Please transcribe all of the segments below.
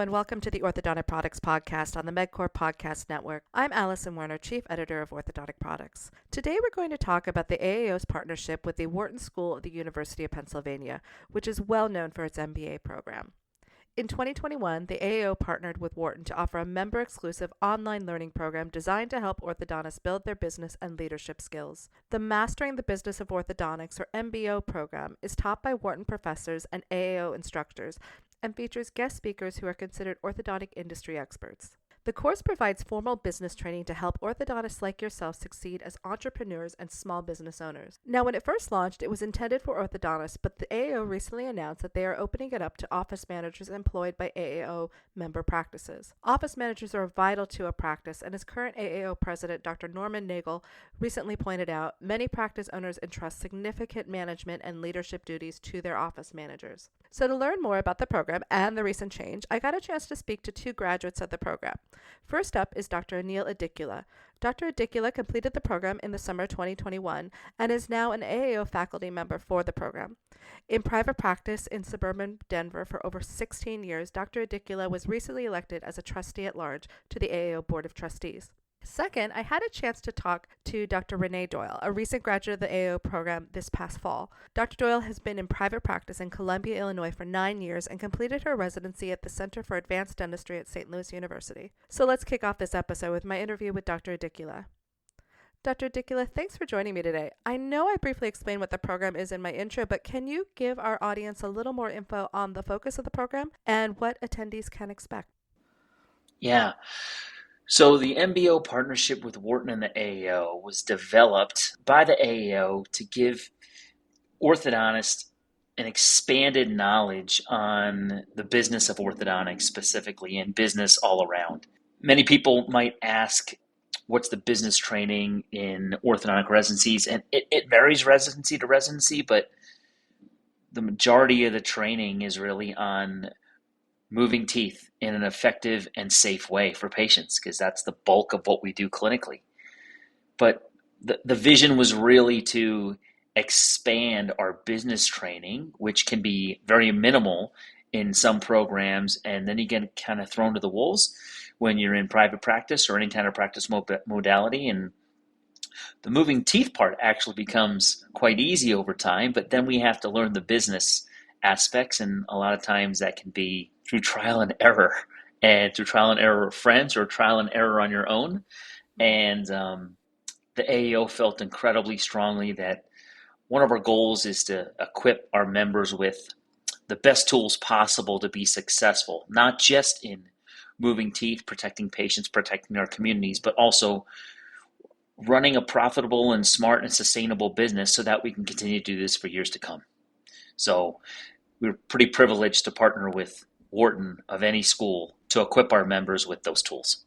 and welcome to the Orthodontic Products Podcast on the MedCore Podcast Network. I'm Allison Werner, Chief Editor of Orthodontic Products. Today we're going to talk about the AAO's partnership with the Wharton School of the University of Pennsylvania, which is well known for its MBA program. In 2021, the AAO partnered with Wharton to offer a member-exclusive online learning program designed to help orthodontists build their business and leadership skills. The Mastering the Business of Orthodontics, or MBO program, is taught by Wharton professors and AAO instructors and features guest speakers who are considered orthodontic industry experts. The course provides formal business training to help orthodontists like yourself succeed as entrepreneurs and small business owners. Now, when it first launched, it was intended for orthodontists, but the AAO recently announced that they are opening it up to office managers employed by AAO member practices. Office managers are vital to a practice, and as current AAO President Dr. Nagel recently pointed out, many practice owners entrust significant management and leadership duties to their office managers. So to learn more about the program and the recent change, I got a chance to speak to two graduates of the program. First up is Dr. Anil Adikula. Dr. Adikula completed the program in the summer 2021 and is now an AAO faculty member for the program. In private practice in suburban Denver for over 16 years, Dr. Adikula was recently elected as a trustee at large to the AAO Board of Trustees. Second, I had a chance to talk to Dr. Renee Doyle, a recent graduate of the AAO program this past fall. Dr. Doyle has been in private practice in Columbia, Illinois for 9 years and completed her residency at the Center for Advanced Dentistry at St. Louis University. So let's kick off this episode with my interview with Dr. Adikula. Dr. Adikula, thanks for joining me today. I know I briefly explained what the program is in my intro, but can you give our audience a little more info on the focus of the program and what attendees can expect? Yeah. So the MBO partnership with Wharton and the AAO was developed by the AAO to give orthodontists an expanded knowledge on the business of orthodontics specifically and business all around. Many people might ask, what's the business training in orthodontic residencies? And it varies residency to residency, but the majority of the training is really on moving teeth in an effective and safe way for patients, because that's the bulk of what we do clinically. But the vision was really to expand our business training, which can be very minimal in some programs, and then you get kind of thrown to the wolves when you're in private practice or any kind of practice modality. And the moving teeth part actually becomes quite easy over time, but then we have to learn the business aspects, and a lot of times that can be through trial and error of friends or trial and error on your own. And the AAO felt incredibly strongly that one of our goals is to equip our members with the best tools possible to be successful, not just in moving teeth, protecting patients, protecting our communities, but also running a profitable and smart and sustainable business so that we can continue to do this for years to come. So we're pretty privileged to partner with Wharton of any school to equip our members with those tools.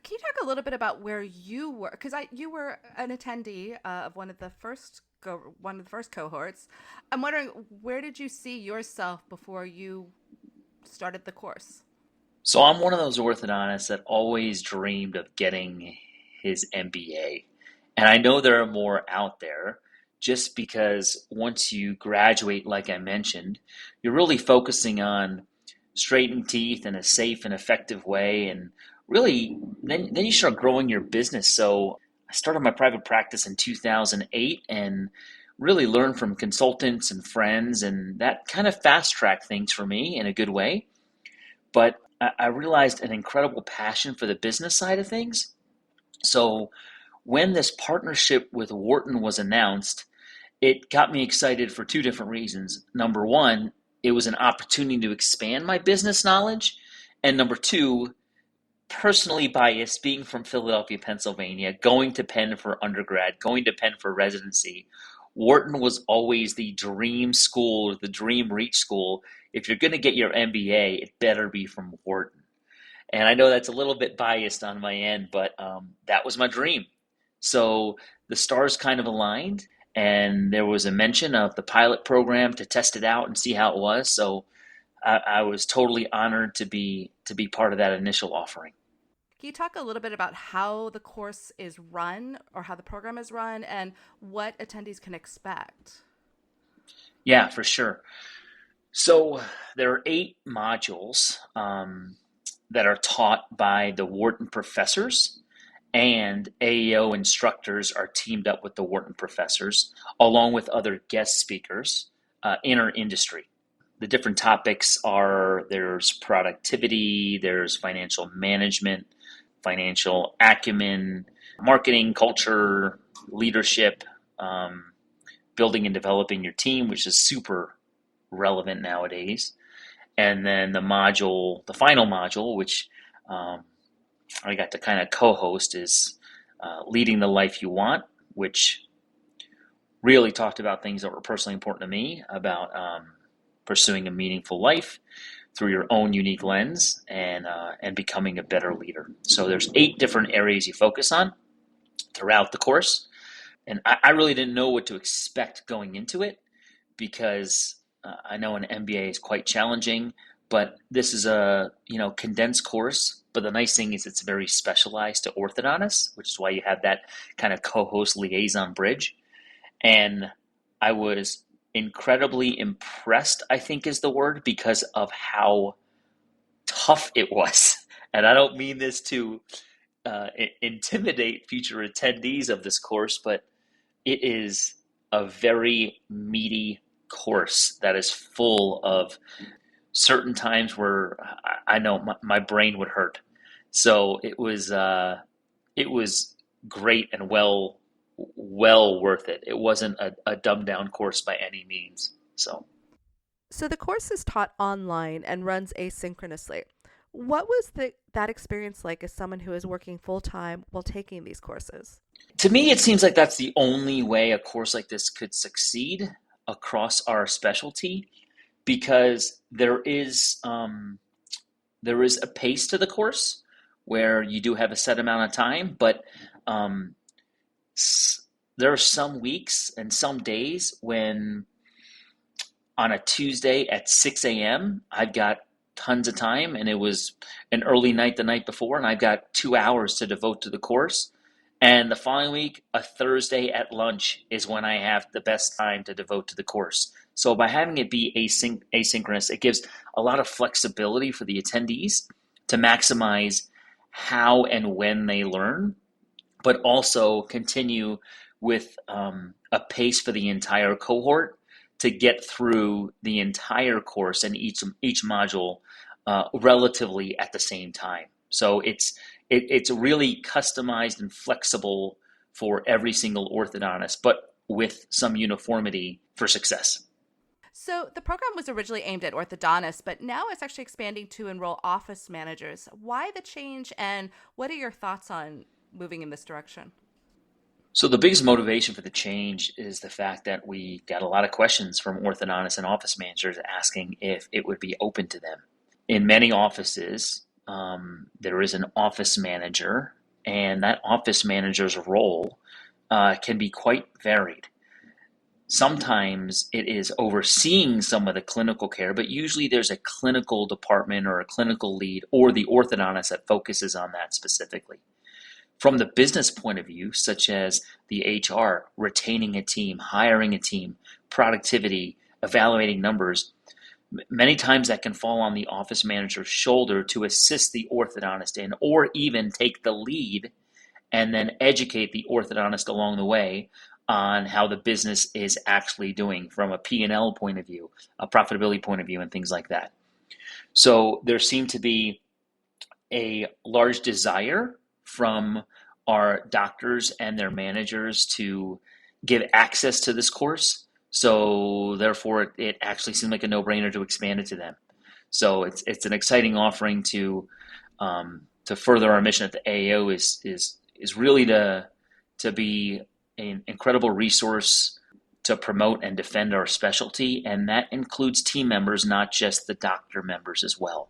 Can you talk a little bit about where you were? Because you were an attendee of one of the first cohorts. I'm wondering, where did you see yourself before you started the course? So I'm one of those orthodontists that always dreamed of getting his MBA. And I know there are more out there, just because once you graduate, like I mentioned, you're really focusing on straightening teeth in a safe and effective way. And really, then you start growing your business. So I started my private practice in 2008 and really learned from consultants and friends. And that kind of fast-tracked things for me in a good way. But I realized an incredible passion for the business side of things. So when this partnership with Wharton was announced, it got me excited for two different reasons. Number one, it was an opportunity to expand my business knowledge. And number two, personally biased, being from Philadelphia, Pennsylvania, going to Penn for undergrad, going to Penn for residency, Wharton was always the dream school, or the dream reach school. If you're going to get your MBA, it better be from Wharton. And I know that's a little bit biased on my end, but that was my dream. So the stars kind of aligned, and there was a mention of the pilot program to test it out and see how it was. So I was totally honored to be part of that initial offering. Can you talk a little bit about how the course is run, or how the program is run, and what attendees can expect? Yeah, for sure. So there are 8 modules that are taught by the Wharton professors, and AAO instructors are teamed up with the Wharton professors, along with other guest speakers in our industry. The different topics are there's productivity, there's financial management, financial acumen, marketing, culture, leadership, building and developing your team, which is super relevant nowadays. And then the final module, which I got to kind of co-host, is leading the life you want, which really talked about things that were personally important to me about pursuing a meaningful life through your own unique lens and becoming a better leader. So there's 8 different areas you focus on throughout the course, and I really didn't know what to expect going into it because I know an MBA is quite challenging, but this is a condensed course. But the nice thing is it's very specialized to orthodontists, which is why you have that kind of co-host liaison bridge. And I was incredibly impressed, I think is the word, because of how tough it was. And I don't mean this to intimidate future attendees of this course, but it is a very meaty course that is full of certain times where I know my brain would hurt. So it was great and well worth it. It wasn't a dumbed down course by any means. So the course is taught online and runs asynchronously. What was that experience like as someone who is working full time while taking these courses? To me, it seems like that's the only way a course like this could succeed across our specialty, because there is a pace to the course where you do have a set amount of time, but um, there are some weeks and some days when on a Tuesday at 6 a.m., I've got tons of time, and it was an early night the night before, and I've got 2 hours to devote to the course. And the following week, a Thursday at lunch is when I have the best time to devote to the course. So by having it be asynchronous, it gives a lot of flexibility for the attendees to maximize how and when they learn, but also continue with a pace for the entire cohort to get through the entire course and each module relatively at the same time. So it's really customized and flexible for every single orthodontist, but with some uniformity for success. So the program was originally aimed at orthodontists, but now it's actually expanding to enroll office managers. Why the change, and what are your thoughts on moving in this direction? So the biggest motivation for the change is the fact that we got a lot of questions from orthodontists and office managers asking if it would be open to them. In many offices, there is an office manager, and that office manager's role can be quite varied. Sometimes it is overseeing some of the clinical care, but usually there's a clinical department or a clinical lead or the orthodontist that focuses on that specifically. From the business point of view, such as the HR, retaining a team, hiring a team, productivity, evaluating numbers, many times that can fall on the office manager's shoulder to assist the orthodontist in, or even take the lead and then educate the orthodontist along the way on how the business is actually doing from a P&L point of view, a profitability point of view, and things like that. So there seemed to be a large desire from our doctors and their managers to give access to this course. So therefore, it actually seemed like a no-brainer to expand it to them. So it's an exciting offering to further our mission at the AAO is really to be an incredible resource to promote and defend our specialty, and that includes team members, not just the doctor members as well.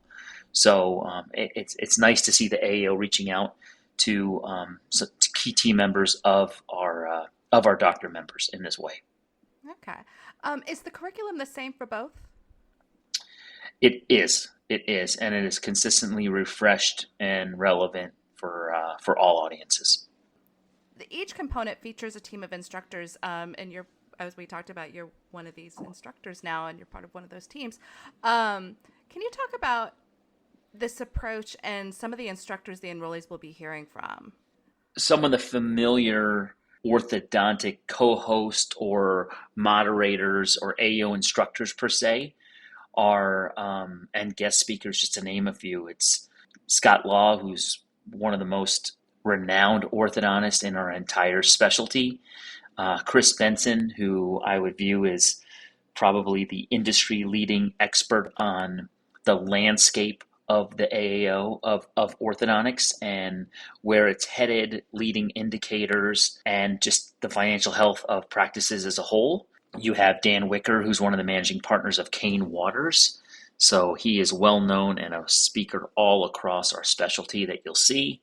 So it's nice to see the AAO reaching out to key team members of our doctor members in this way. Okay. Is the curriculum the same for both? It is, and it is consistently refreshed and relevant for all audiences. Each component features a team of instructors, and you're as we talked about, you're one of these instructors now, and you're part of one of those teams. Can you talk about this approach and some of the instructors the enrollees will be hearing from? Some of the familiar orthodontic co-host or moderators or AAO instructors per se are, and guest speakers, just to name a few. It's Scott Law, who's one of the most renowned orthodontists in our entire specialty. Chris Benson, who I would view as probably the industry leading expert on the landscape of the AAO of orthodontics and where it's headed, leading indicators, and just the financial health of practices as a whole. You have Dan Wicker, who's one of the managing partners of Kane Waters. So he is well known and a speaker all across our specialty that you'll see.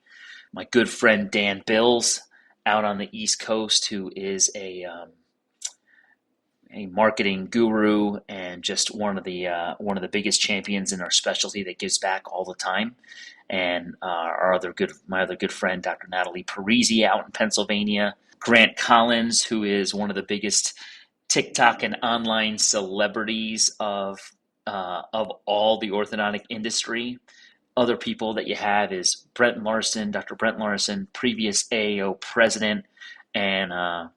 My good friend Dan Bills out on the East Coast, who is a marketing guru and just one of the biggest champions in our specialty that gives back all the time. And my other good friend, Dr. Natalie Parisi out in Pennsylvania. Grant Collins, who is one of the biggest TikTok and online celebrities of all the orthodontic industry. Other people that you have is Brent Larson, Dr. Brent Larson, previous AAO president and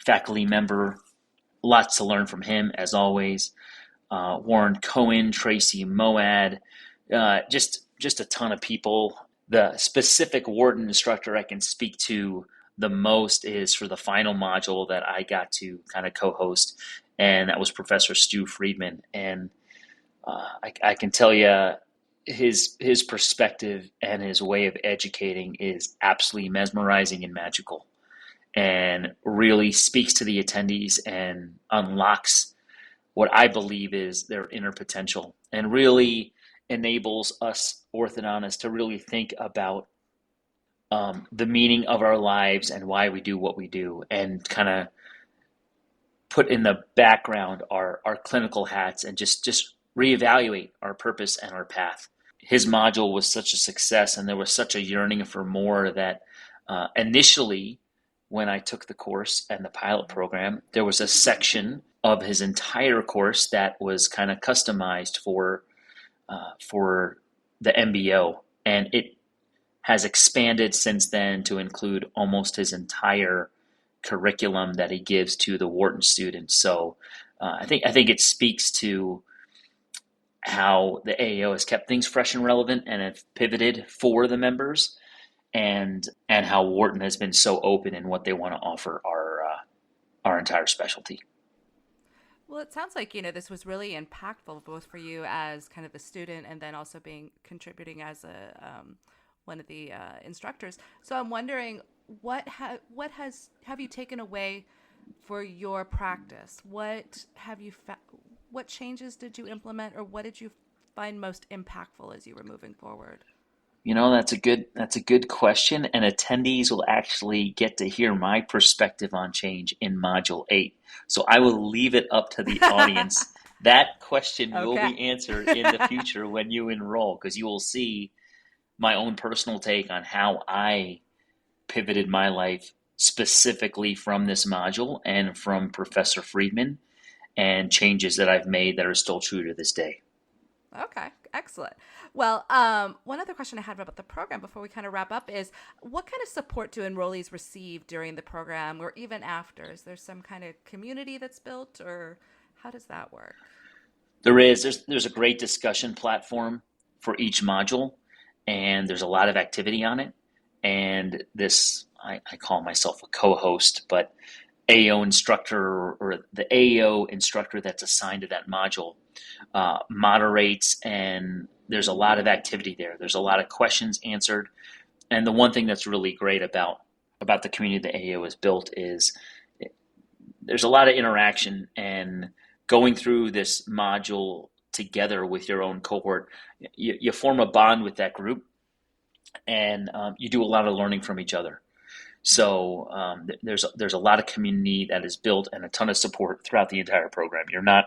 faculty member. Lots to learn from him, as always. Warren Cohen, Tracy Moad, just a ton of people. The specific Wharton instructor I can speak to the most is for the final module that I got to kind of co-host, and that was Professor Stu Friedman. And I can tell you his perspective and his way of educating is absolutely mesmerizing and magical, and really speaks to the attendees and unlocks what I believe is their inner potential, and really enables us orthodontists to really think about the meaning of our lives and why we do what we do, and kind of put in the background our clinical hats and just reevaluate our purpose and our path. His module was such a success, and there was such a yearning for more that initially, when I took the course and the pilot program, there was a section of his entire course that was kind of customized for the MBO, and it has expanded since then to include almost his entire curriculum that he gives to the Wharton students. So I think it speaks to how the AAO has kept things fresh and relevant and have pivoted for the members, and how Wharton has been so open in what they want to offer our entire specialty. Well, it sounds like, this was really impactful both for you as kind of the student and then also contributing as a one of the instructors. So I'm wondering, what have you taken away for your practice? What changes did you implement, or what did you find most impactful as you were moving forward? That's a good question, and attendees will actually get to hear my perspective on change in Module 8. So I will leave it up to the audience. That question will be answered in the future when you enroll, because you will see my own personal take on how I pivoted my life specifically from this module and from Professor Friedman, and changes that I've made that are still true to this day. Okay, excellent. Well, one other question I had about the program before we kind of wrap up is, what kind of support do enrollees receive during the program or even after? Is there some kind of community that's built, or how does that work? There's a great discussion platform for each module, and there's a lot of activity on it. And this, I call myself a co-host, but AAO instructor or the AAO instructor that's assigned to that module moderates, and there's a lot of activity there. There's a lot of questions answered. And the one thing that's really great about the community the AAO has built is there's a lot of interaction, and going through this module together with your own cohort, you form a bond with that group, and you do a lot of learning from each other. So there's a lot of community that is built and a ton of support throughout the entire program. You're not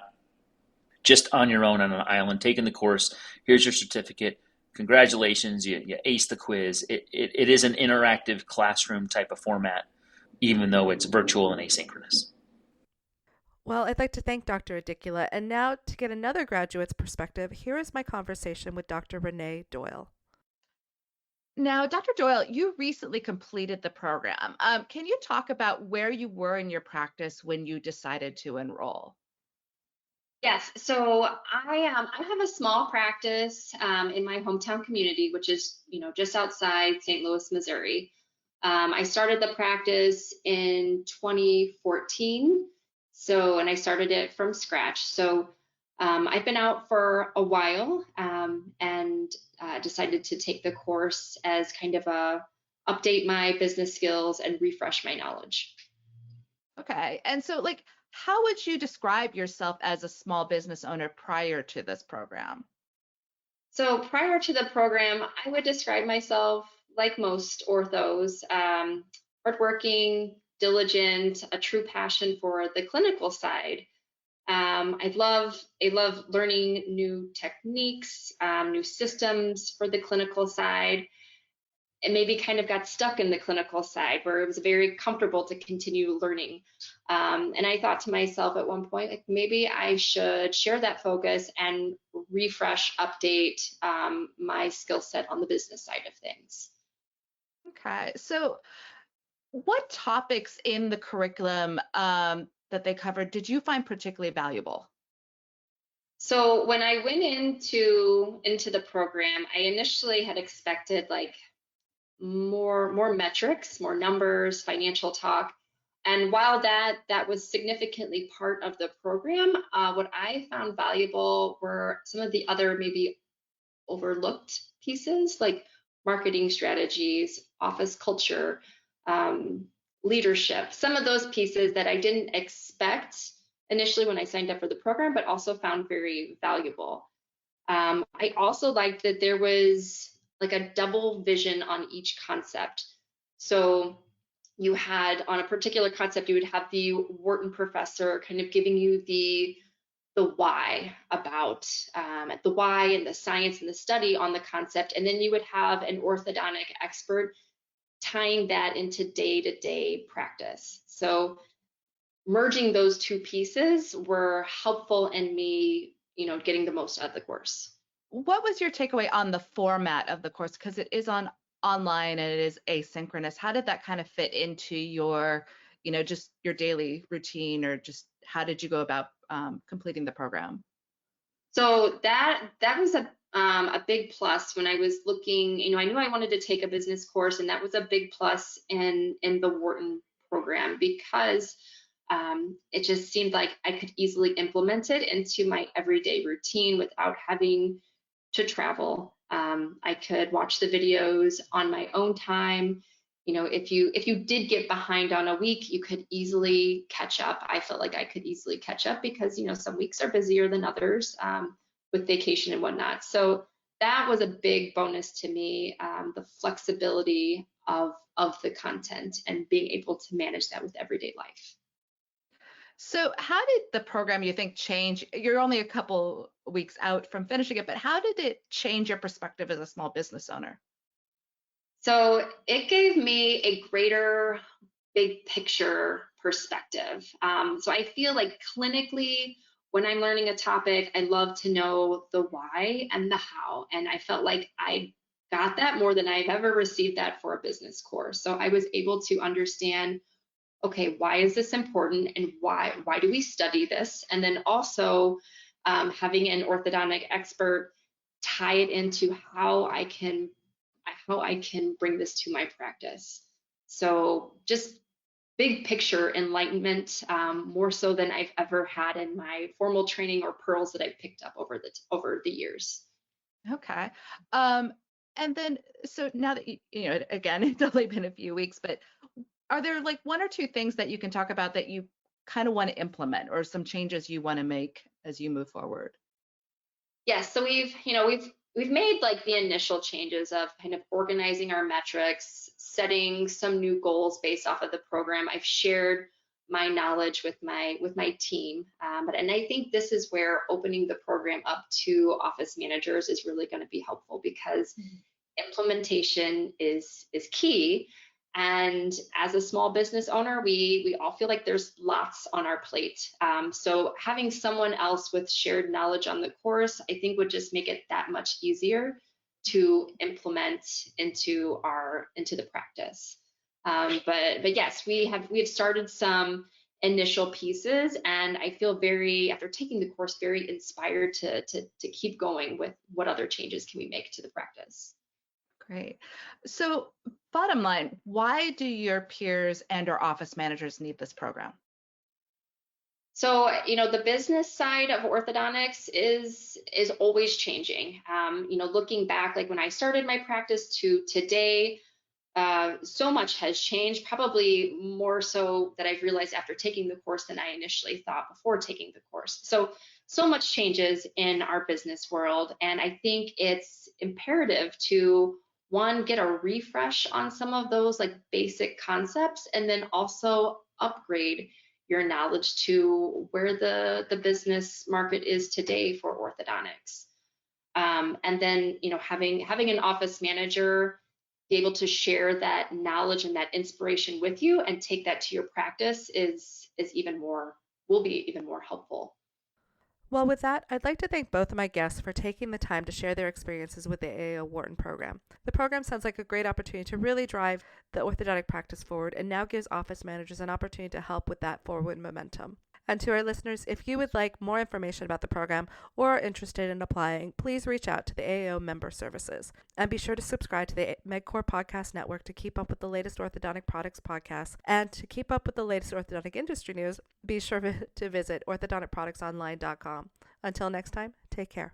just on your own on an island taking the course. Here's your certificate. Congratulations, you aced the quiz. It is an interactive classroom type of format, even though it's virtual and asynchronous. Well, I'd like to thank Dr. Adicula. And now, to get another graduate's perspective, here is my conversation with Dr. Renee Doyle. Now, Dr. Doyle, you recently completed the program. Can you talk about where you were in your practice when you decided to enroll? Yes, so I have a small practice in my hometown community, which is just outside St. Louis, Missouri. I started the practice in 2014, and I started it from scratch. So I've been out for a while and decided to take the course as kind of a update my business skills and refresh my knowledge. Okay. And so, how would you describe yourself as a small business owner prior to this program? So prior to the program, I would describe myself like most orthos, hardworking, diligent, a true passion for the clinical side. I love learning new techniques, new systems for the clinical side, and maybe kind of got stuck in the clinical side where it was very comfortable to continue learning. And I thought to myself at one point, like maybe I should share that focus and refresh, update my skill set on the business side of things. Okay. So, what topics in the curriculum that they covered did you find particularly valuable? So when I went into the program, I initially had expected like more metrics, more numbers, financial talk. And while that was significantly part of the program, what I found valuable were some of the other maybe overlooked pieces like marketing strategies, office culture, um, leadership, some of those pieces that I didn't expect initially when I signed up for the program, but also found very valuable. I also liked that there was like a double vision on each concept. So you had on a particular concept, you would have the Wharton professor kind of giving you the why about the why and the science and the study on the concept, and then you would have an orthodontic expert tying that into day-to-day practice. So merging those two pieces were helpful in me, getting the most out of the course. What was your takeaway on the format of the course? Because it is online and it is asynchronous. How did that kind of fit into your, just your daily routine, or just how did you go about completing the program? So that was a big plus when I was looking. I knew I wanted to take a business course, and that was a big plus in the Wharton program because it just seemed like I could easily implement it into my everyday routine without having to travel. I could watch the videos on my own time. If you did get behind on a week, you could easily catch up. I felt like I could easily catch up because some weeks are busier than others with vacation and whatnot. So that was a big bonus to me, the flexibility of the content and being able to manage that with everyday life. So, how did the program, you think, change? You're only a couple weeks out from finishing it, but how did it change your perspective as a small business owner? So it gave me a greater big picture perspective. So I feel like clinically, when I'm learning a topic, I love to know the why and the how. And I felt like I got that more than I've ever received that for a business course. So I was able to understand, okay, why is this important and why do we study this? And then also having an orthodontic expert tie it into how I can bring this to my practice. So just big picture enlightenment, more so than I've ever had in my formal training or pearls that I've picked up over the years. Okay. And then, so now that again, it's only been a few weeks, but are there like one or two things that you can talk about that you kind of want to implement, or some changes you want to make as you move forward? Yes, so we've made like the initial changes of kind of organizing our metrics, setting some new goals based off of the program. I've shared my knowledge with my team, and I think this is where opening the program up to office managers is really going to be helpful because implementation is key. And as a small business owner, we all feel like there's lots on our plate. So having someone else with shared knowledge on the course, I think would just make it that much easier to implement into the practice. But yes, we have started some initial pieces, and I feel after taking the course, very inspired to keep going with what other changes can we make to the practice. Great. So bottom line, why do your peers and or office managers need this program? So, the business side of orthodontics is always changing. Looking back, like when I started my practice to today, so much has changed, probably more so that I've realized after taking the course than I initially thought before taking the course. So much changes in our business world. And I think it's imperative to, one, get a refresh on some of those like basic concepts, and then also upgrade your knowledge to where the business market is today for orthodontics. And then, having an office manager be able to share that knowledge and that inspiration with you and take that to your practice will be even more helpful. Well, with that, I'd like to thank both of my guests for taking the time to share their experiences with the AAO-Wharton program. The program sounds like a great opportunity to really drive the orthodontic practice forward, and now gives office managers an opportunity to help with that forward momentum. And to our listeners, if you would like more information about the program or are interested in applying, please reach out to the AAO member services. And be sure to subscribe to the MedCore Podcast Network to keep up with the latest orthodontic products podcasts. And to keep up with the latest orthodontic industry news, be sure to visit orthodonticproductsonline.com. Until next time, take care.